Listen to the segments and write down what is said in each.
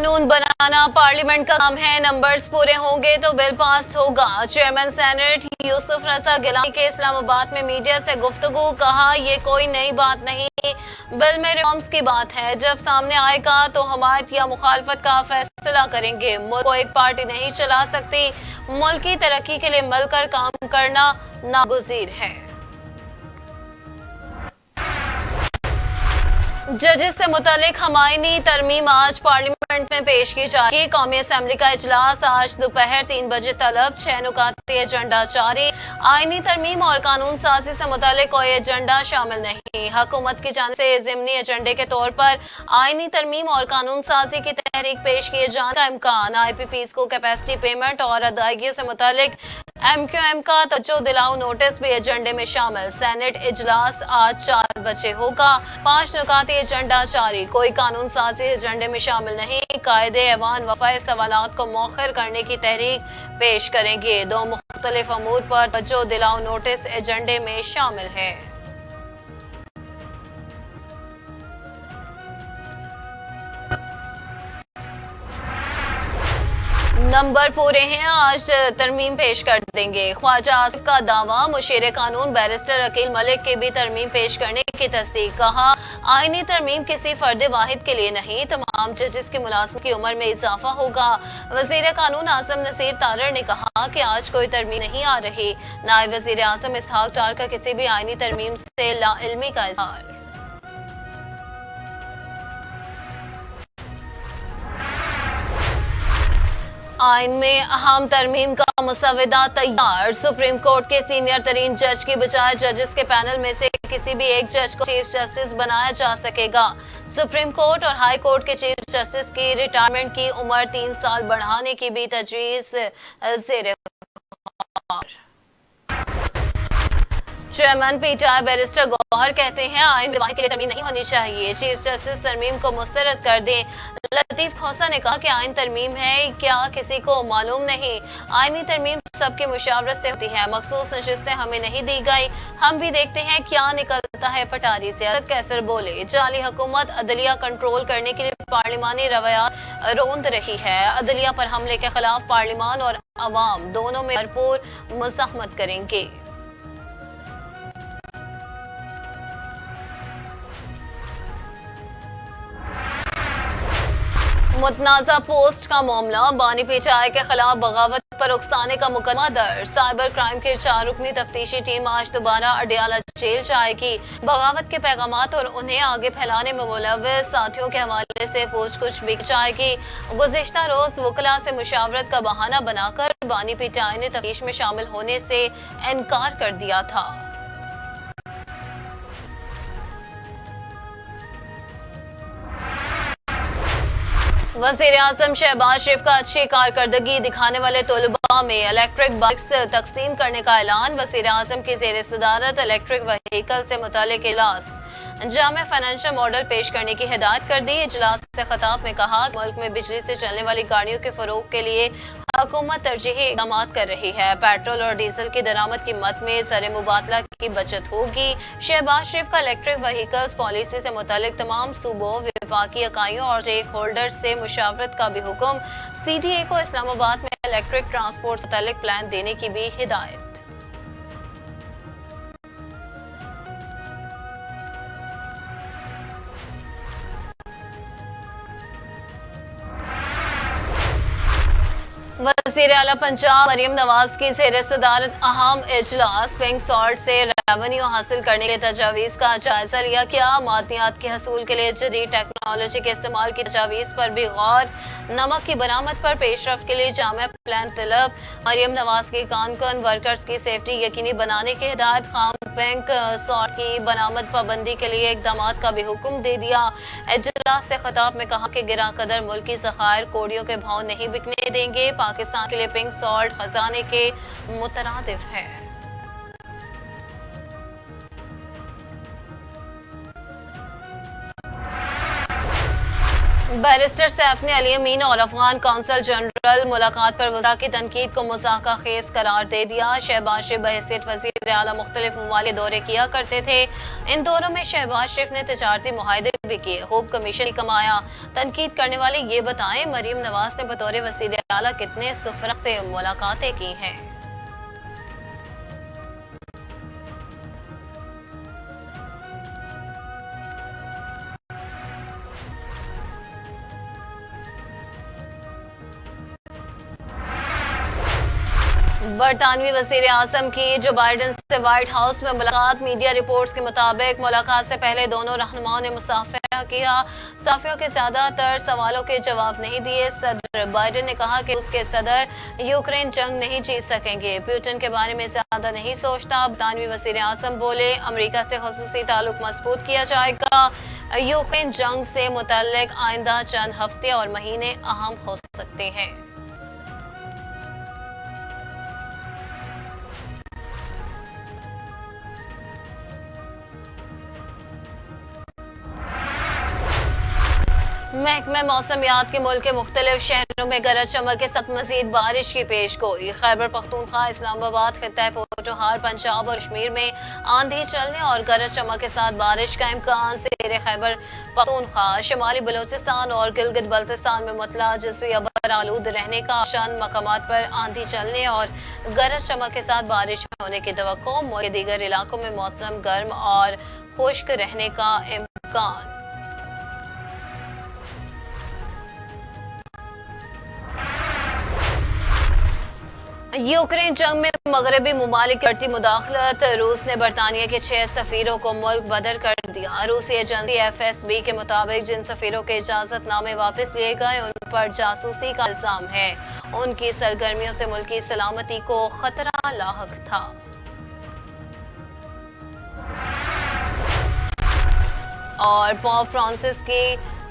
कानून बनाना पार्लियामेंट का काम है, नंबर्स पूरे होंगे तो बिल पास होगा। चेयरमैन सेनेट यूसुफ रजा गिलानी के इस्लामाबाद में मीडिया से गुफ्तगू, कहा ये कोई नई बात नहीं, बिल में रिफॉर्म्स की बात है, जब सामने आएगा तो हमायत या मुखालफत का फैसला करेंगे। मुल्क को एक पार्टी नहीं चला सकती, मुल्क की तरक्की के लिए मिलकर काम करना नागुज़ीर है। जजेस से मुतालिक हमायनी तरमीम आज पार्लियामेंट में पेश की जाएगी। कौमी असम्बली का इजलास आज दोपहर 3 बजे तलब, 6 नुकाती एजेंडा जारी। आईनी तरमीम और कानून साजी से मुतालिक कोई एजेंडा शामिल नहीं। हुकूमत की जानिब से ज़िमनी एजेंडे के तौर पर आईनी तरमीम और कानून साजी की तहरीक पेश किए जाने का इम्कान। IPPs को कैपेसिटी पेमेंट और अदायगियों से मुतालिक MQM का तवज्जो दिलाओ नोटिस भी एजेंडे में शामिल। सेनेट इजलास आज 4 बजे होगा। 5 नुकाती एजेंडा जारी, कोई कानून साजी एजेंडे में शामिल नहीं। कायदे ऐवान वफाए सवालात को मौखर करने की तहरीक पेश करेंगे। 2 मुख्तलिफ अमूर पर तवज्जो दिलाओ नोटिस एजेंडे में शामिल है। नंबर पूरे हैं, आज तरमीम पेश कर देंगे। ख्वाजा आसिफ का दावा, मुशीर कानून बैरिस्टर अकील मलिक के भी तरमीम पेश करने की तस्दीक। कहा आईनी तरमीम किसी फर्द वाहिद के लिए नहीं, तमाम जजेस की मुलाजमत की उम्र में इजाफा होगा। वजीर कानून आजम नसीर तारड़ ने कहा कि आज कोई तरमीम नहीं आ रही। नायब वजीर आजम इसहाक डार का किसी भी आईनी तरमीम से लाइल्मी का इजहार। आइन में अहम तरमीम का मसवदा तैयार। सुप्रीम कोर्ट के सीनियर तरीन जज की बजाय जजेस के पैनल में से किसी भी एक जज को चीफ जस्टिस बनाया जा सकेगा। सुप्रीम कोर्ट और हाई कोर्ट के चीफ जस्टिस की रिटायरमेंट की उम्र 3 साल बढ़ाने की भी तजवीज ज़ेर गौर। चेयरमैन PTI बैरिस्टर गौहर कहते हैं आइन विवाह के लिए तरमीम नहीं होनी चाहिए, चीफ जस्टिस तरमीम को मुस्तरद कर दें। लतीफ खोसा ने कहा कि आइन तरमीम है, क्या किसी को मालूम नहीं? आइनी तरमीम सबकी मुशावरत से होती है, मखसूस नशिस्तें हमें नहीं दी गई, हम भी देखते हैं क्या निकलता है पटारी से। असद कैसर बोले, जाली हुकूमत अदलिया कंट्रोल करने के लिए पार्लिमानी रवैयात रोंद रही है। अदलिया पर हमले के खिलाफ पार्लिमान और अवाम दोनों में भरपूर मुज़ाहमत करेंगे। मुतनाज़ा पोस्ट का मामला, बानी PTI के खिलाफ बगावत पर उकसाने का मुकदमा दर्ज। साइबर क्राइम की 4 रुकनी तफ्तीशी टीम आज दोबारा अडियाला जेल जाएगी। बगावत के पैगामात और उन्हें आगे फैलाने में मुलव्वस साथियों के हवाले से पूछताछ भी जाएगी। गुज़िश्ता रोज वकला से मुशावरत का बहाना बनाकर बानी PTI ने तफ्तीश में शामिल होने से इनकार कर दिया था। वज़ीर आज़म शहबाज शरीफ का अच्छी कारकर्दगी दिखाने वाले तलबा में इलेक्ट्रिक बाइक्स तकसीम करने का ऐलान। वज़ीर आज़म की ज़ेर सदारत इलेक्ट्रिक व्हीकल से मुतालिक इजलास जामे फाइनेंशियल मॉडल पेश करने की हिदायत कर दी। इजलास से खिताब में कहा मुल्क में बिजली से चलने वाली गाड़ियों के फरोग के लिए हुकूमत तरजीही इक़दाम कर रही है। पेट्रोल और डीजल की दरामद कीमत में ज़र मुबादला की बचत होगी। शहबाज शरीफ का इलेक्ट्रिक व्हीकल्स पॉलिसी से मुतालिक तमाम सूबों, विफाकी इकाइयों और स्टेक होल्डर्स से मुशावरत का भी हुक्म। CDA को इस्लामाबाद में इलेक्ट्रिक ट्रांसपोर्ट से मुतालिक प्लान देने की भी हिदायत। वज़ीर आला पंजाब मरियम नवाज की ज़ेर सदारत अहम इजलास। पिंक सॉल्ट से रेवेन्यू हासिल करने के तजावीज़ का जायजा लिया गया। मादनियात के हसूल के लिए जदीद टेक्नोलॉजी के इस्तेमाल की तजावीज़ पर भी गौर। नमक की बरामद पर पेशरफ के लिए जामे प्लान तलब। मरियम नवाज की कानकन वर्कर्स की सेफ्टी यकीनी बनाने की हिदायत। खाम पिंक सॉल्ट की बरामद पाबंदी के लिए इकदाम का भी हुक्म दे दिया। इजलास से खिताब में कहा कि गिरा कदर मुल्की ज़खायर कोड़ियों के भाव नहीं बिकने देंगे। पाकिस्तान के लिए पिंक सॉल्ट खजाने के मुतरादिफ है। बैरिस्टर सैफ ने अली अमीन और अफगान कौंसल जनरल मुलाकात पर वज़रा की तनकीद को मज़ाक़ा खेज करार दे दिया। शहबाज शरीफ बहैसियत वज़ीर आला मुख्तलिफ ममालिक दौरे किया करते थे। इन दौरों में शहबाज शरीफ ने तिजारती मुआहदे भी किए, खूब कमीशन ही कमाया। तनकीद करने वाले ये बताएं, मरीम नवाज ने बतौर वज़ीर आला कितने सुफरा से मुलाकातें की हैं। बरतानवी वज़ीर आज़म की जो बाइडन से व्हाइट हाउस में मुलाकात। मीडिया रिपोर्ट्स के मुताबिक मुलाकात से पहले दोनों रहनुमाओं ने मुसाफिरा किया। साफियों के ज्यादातर सवालों के जवाब नहीं दिए। सदर बाइडन ने कहा कि उसके सदर यूक्रेन जंग नहीं जीत सकेंगे, पुतिन के बारे में ज्यादा नहीं सोचता। बरतानवी वज़ीर आज़म बोले, अमेरिका से ख़ुसूसी ताल्लुक मजबूत किया जाएगा। यूक्रेन जंग से मुतल्लिक आइंदा चंद हफ्ते और महीने अहम हो सकते हैं। महकमे मौसमियात के मुल्क के मुख्तलिफ शहरों में गरज चमक के साथ मजीद बारिश की पेशगोई। खैबर पख्तूनख्वा, इस्लामाबाद, खित्ता पोठोहार, पंजाब और कश्मीर में आंधी चलने और गरज चमक के साथ बारिश का इम्कान। ज़ेरे खैबर पख्तूनख्वा, शिमाली बलोचिस्तान और गिलगित बल्तिस्तान में मुतला जज़वी अबर आलूद रहने का, चंद मकामात पर आंधी चलने और गरज चमक के साथ बारिश होने की तवक्को। मुल्क के दीगर इलाकों में मौसम गर्म और खुश्क रहने का इम्कान। यूक्रेन जंग में मगरबी ममालिक की बढ़ती मुदाखलत। रूस ने बरतानिया के 6 सफीरों को मुल्क बदर कर दिया। रूसी एजेंसी FSB के मुताबिक जिन सफीरों के इजाजतनामे वापस लिए गए उन पर जासूसी का इल्जाम है। उनकी सरगर्मियों से मुल्क की सलामती को खतरा लाहक था। और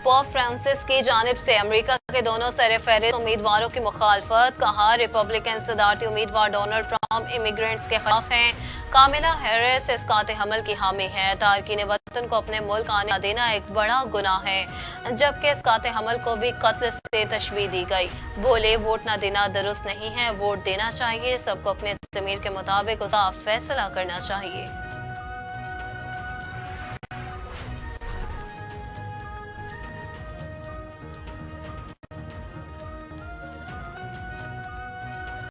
पोप फ्रांसिस की जानिब से अमेरिका के दोनों सरफहरिस्त उम्मीदवारों की मुखालफत। कहा, रिपब्लिकन सदारती उम्मीदवार डोनाल्ड ट्रंप इमिग्रेंट्स के खिलाफ हैं। कामिला हैरिस इसकात हमल की हामी है। तारकीन वतन को अपने मुल्क आने देना एक बड़ा गुनाह है, जबकि इसकात हमल को भी कत्ल से तशबीह दी गई। बोले, वोट न देना दुरुस्त नहीं है, वोट देना चाहिए। सबको अपने ज़मीर के मुताबिक उसका फैसला करना चाहिए।